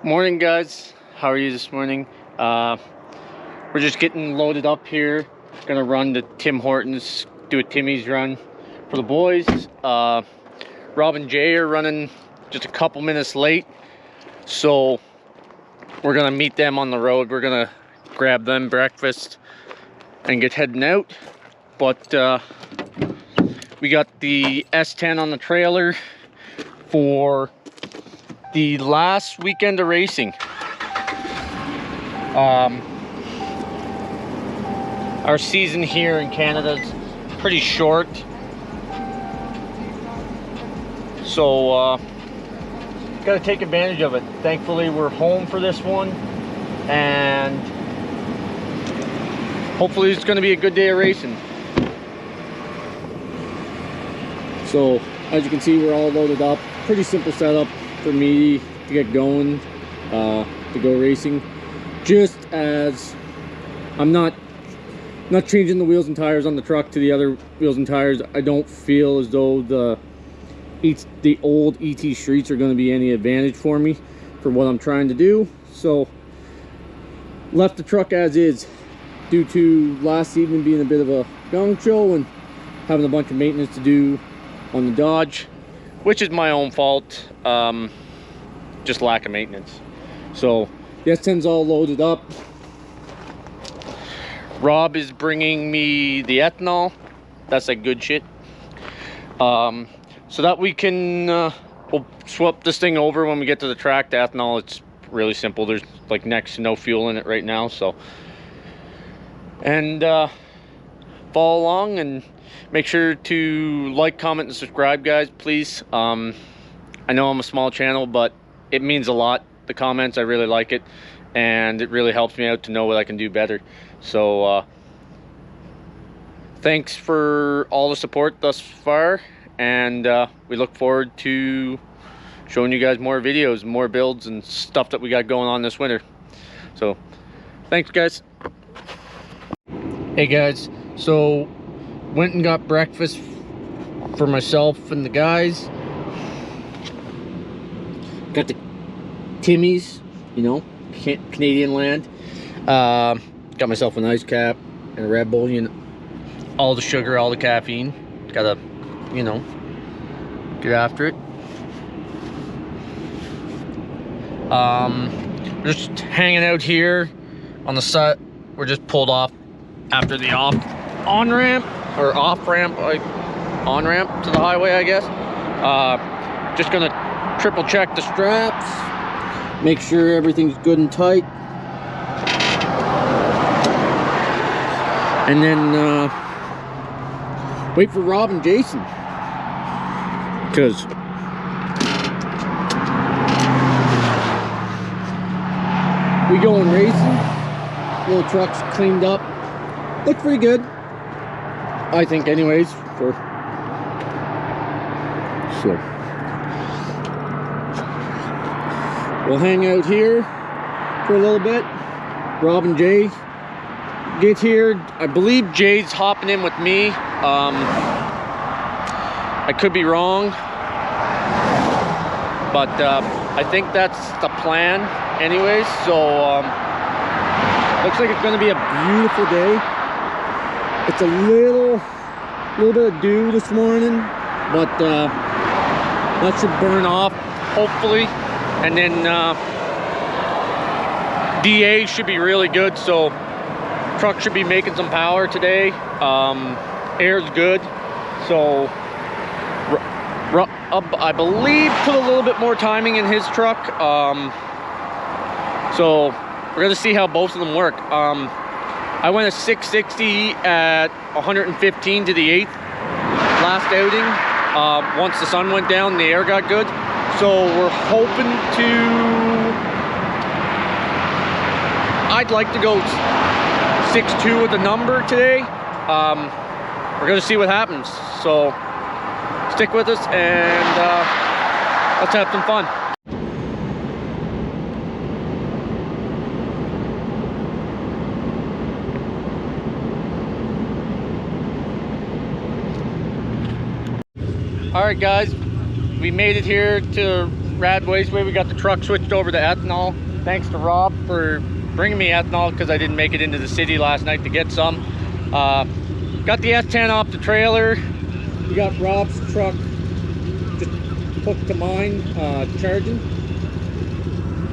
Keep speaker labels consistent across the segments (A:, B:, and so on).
A: Morning, guys. How are you this morning? We're just getting loaded up here. Gonna run to Tim Hortons, do a Timmy's run for the boys. Rob and Jay are running just a couple minutes late, so we're gonna meet them on the road. We're gonna grab them breakfast and get heading out. But we got the S10 on the trailer for the last weekend of racing. Our season here in Canada is pretty short, so got to take advantage of it. Thankfully, we're home for this one, and hopefully it's going to be a good day of racing. So as you can see, we're all loaded up. Pretty simple setup for me to get going, to go racing. Just as I'm not changing the wheels and tires on the truck to the other wheels and tires, I don't feel as though the old ET streets are going to be any advantage for me for what I'm trying to do. So left the truck as is, due to last season being a bit of a gong show and having a bunch of maintenance to do on the Dodge, which is my own fault. Just lack of maintenance. So the S10's all loaded up. Rob is bringing me the ethanol. That's like good shit. So that we can we'll swap this thing over when we get to the track. The ethanol, it's really simple. There's like next to no fuel in it right now. So, and follow along and make sure to like, comment, and subscribe, guys, please. I know I'm a small channel, but it means a lot. The comments, I really like it, and it really helps me out to know what I can do better. So thanks for all the support thus far, and we look forward to showing you guys more videos, more builds, and stuff that we got going on this winter. So thanks, guys. Hey guys, so went and got breakfast for myself and the guys. Got the Timmy's, you know, Canadian land. Got myself an ice cap and a Red Bull, you know, all the sugar, all the caffeine. Gotta, you know, get after it. We're just hanging out here on the side. We're just pulled off after the on-ramp, or off-ramp, like on-ramp to the highway, I guess. Just gonna triple check the straps, make sure everything's good and tight, and then wait for Rob and Jason, because we going racing. Little truck's cleaned up, looks pretty good, I think, anyways. So we'll hang out here for a little bit. Rob and Jay get here. I believe Jay's hopping in with me. I could be wrong, but I think that's the plan anyways. So looks like it's going to be a beautiful day. It's a little bit of dew this morning, but that should burn off hopefully. And then DA should be really good, so truck should be making some power today. Air's good, so I believe put a little bit more timing in his truck. So we're gonna see how both of them work. I went a 660 at 115 to the 8th last outing. Once the sun went down, the air got good. So we're hoping to, I'd like to go 6.2 with the number today. We're gonna see what happens. So stick with us, and let's have some fun. All right, guys, we made it here to Rad Wasteway. We got the truck switched over to ethanol. Thanks to Rob for bringing me ethanol because I didn't make it into the city last night to get some. Got the S10 off the trailer. We got Rob's truck just hooked to mine, charging.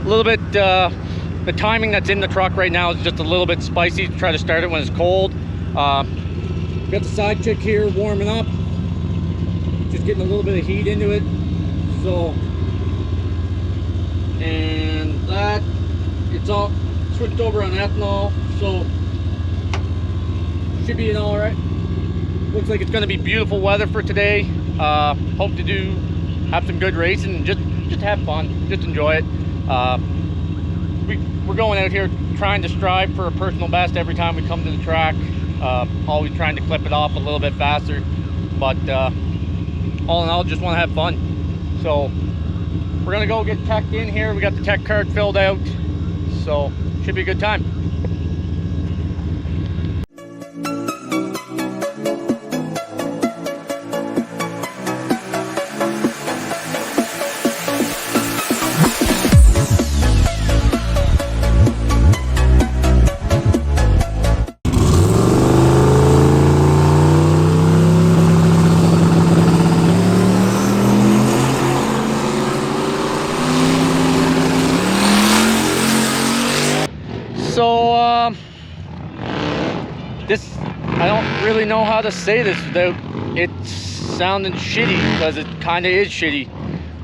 A: A little bit, the timing that's in the truck right now is just a little bit spicy to try to start it when it's cold. Got the side chick here warming up. Just getting a little bit of heat into it. So, and that, it's all switched over on ethanol. So, should be an all right. Looks like it's going to be beautiful weather for today. Hope to have some good racing and just have fun, just enjoy it. We're going out here trying to strive for a personal best every time we come to the track. Always trying to clip it off a little bit faster, but all in all, just want to have fun. So we're gonna go get teched in here. We got the tech card filled out, so should be a good time. So this, I don't really know how to say this without it sounding shitty, because it kind of is shitty.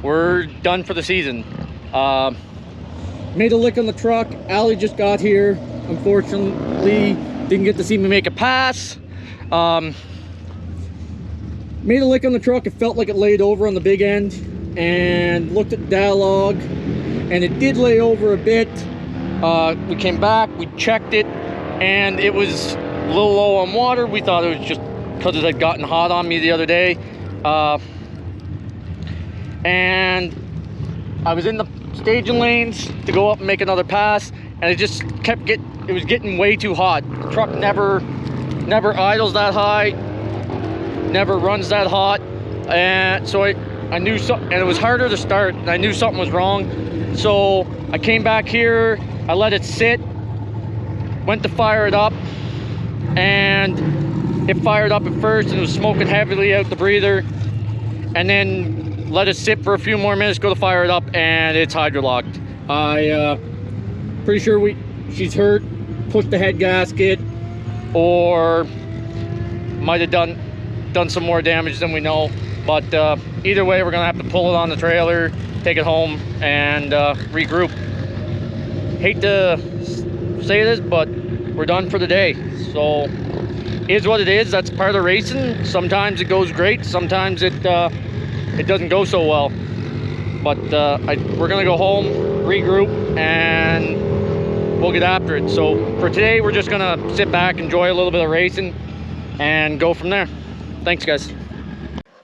A: We're done for the season. Made a lick on the truck. Allie just got here. Unfortunately, didn't get to see me make a pass. Made a lick on the truck. It felt like it laid over on the big end, and looked at data log, and it did lay over a bit. We came back, we checked it, and it was a little low on water. We thought it was just because it had gotten hot on me the other day. And I was in the staging lanes to go up and make another pass, and it just kept it was getting way too hot. The truck never idles that high, never runs that hot, and so I knew something, and it was harder to start, and I knew something was wrong. So I came back here, I let it sit, went to fire it up, and it fired up at first and it was smoking heavily out the breather, and then let it sit for a few more minutes, go to fire it up, and it's hydrolocked. Pretty sure she's hurt, pushed the head gasket, or might have done some more damage than we know. But either way, we're gonna have to pull it on the trailer, take it home, and regroup. Hate to say this, but we're done for the day. So is what it is. That's part of racing. Sometimes it goes great, sometimes it doesn't go so well. But we're gonna go home, regroup, and we'll get after it. So for today, we're just gonna sit back, enjoy a little bit of racing, and go from there. Thanks, guys.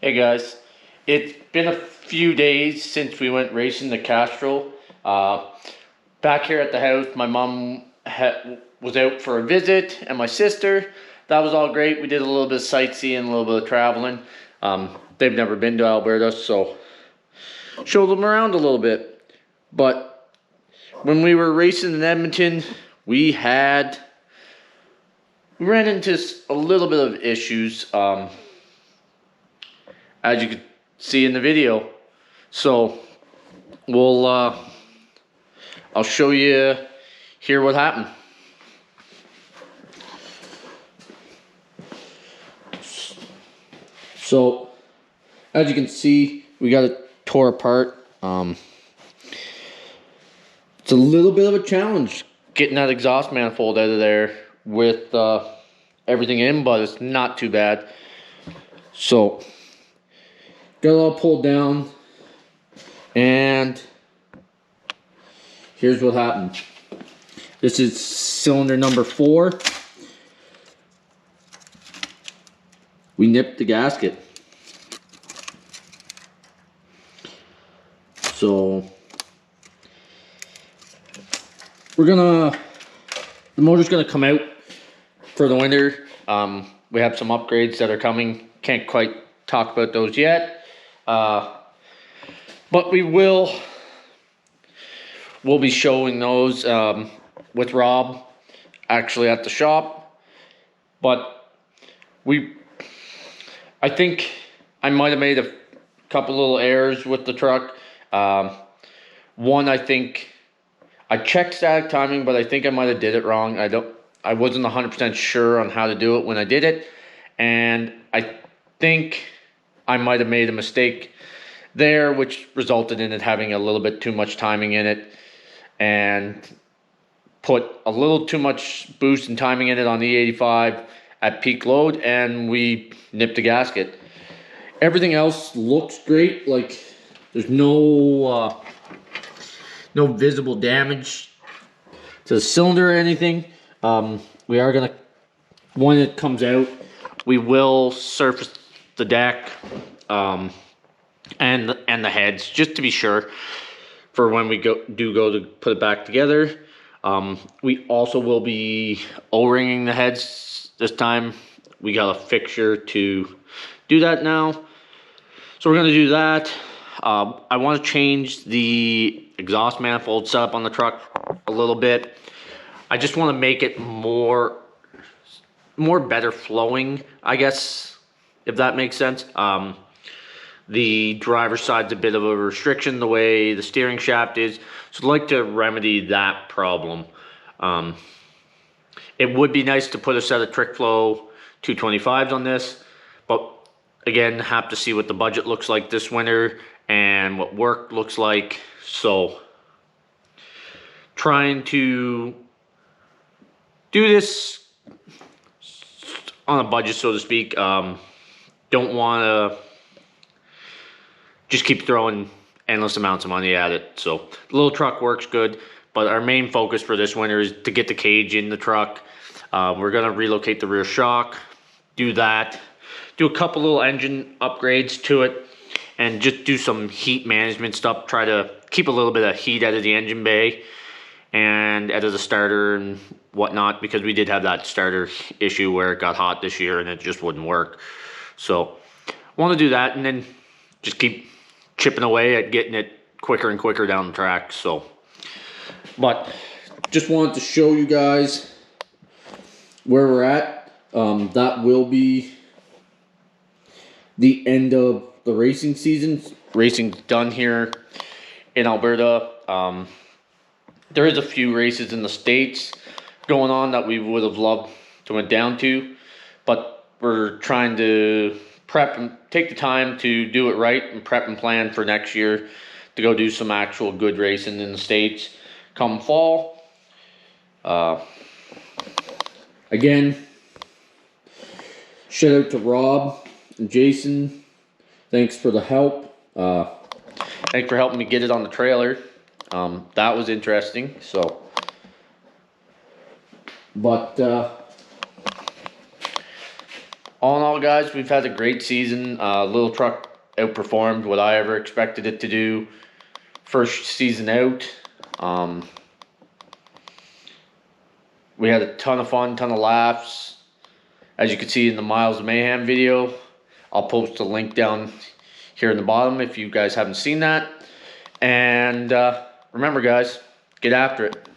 A: Hey guys, it's been a few days since we went racing the Castrol. Back here at the house, my mom was out for a visit, and my sister. That was all great. We did a little bit of sightseeing, a little bit of traveling. They've never been to Alberta, so showed them around a little bit. But when we were racing in Edmonton, we ran into a little bit of issues, as you could see in the video. So I'll show you here what happened. So as you can see, we got it tore apart. It's a little bit of a challenge getting that exhaust manifold out of there with everything in, but it's not too bad. So got it all pulled down, and here's what happened. This is cylinder number 4. We nipped the gasket. So the motor's gonna come out for the winter. We have some upgrades that are coming. Can't quite talk about those yet. But we will we'll be showing those with Rob actually at the shop. But I think I might have made a couple little errors with the truck. One, I think I checked static timing, but I think I might have did it wrong. I wasn't 100% sure on how to do it when I did it, and I think I might have made a mistake there, which resulted in it having a little bit too much timing in it, and put a little too much boost and timing in it on the E85 at peak load, and we nipped the gasket. Everything else looks great. Like, there's no visible damage to the cylinder or anything. We are gonna, when it comes out, we will surface the deck and the heads, just to be sure for when we go to put it back together. We also will be O-ringing the heads this time. We got a fixture to do that now, so we're gonna do that. I want to change the exhaust manifold setup on the truck a little bit. I just want to make it more better flowing, I guess, if that makes sense. The driver's side's a bit of a restriction the way the steering shaft is, so I'd like to remedy that problem. It would be nice to put a set of TrickFlow 225s on this, but again, have to see what the budget looks like this winter and what work looks like. So trying to do this on a budget, so to speak. Don't want to just keep throwing endless amounts of money at it. So the little truck works good, but our main focus for this winter is to get the cage in the truck. We're gonna relocate the rear shock, do that, do a couple little engine upgrades to it, and just do some heat management stuff. Try to keep a little bit of heat out of the engine bay and out of the starter and whatnot, because we did have that starter issue where it got hot this year and it just wouldn't work. So want to do that, and then just keep chipping away at getting it quicker and quicker down the track. So, but just wanted to show you guys where we're at. That will be the end of the racing season. Racing's done here in Alberta. There is a few races in the States going on that we would have loved to went down to, but we're trying to prep and take the time to do it right and prep and plan for next year to go do some actual good racing in the States come fall. Again, shout out to Rob and Jason. Thanks for the help. Thanks for helping me get it on the trailer. That was interesting. So, but all in all, guys, we've had a great season. Little truck outperformed what I ever expected it to do. First season out. We had a ton of fun, ton of laughs. As you can see in the Miles of Mayhem video, I'll post a link down here in the bottom if you guys haven't seen that. And remember, guys, get after it.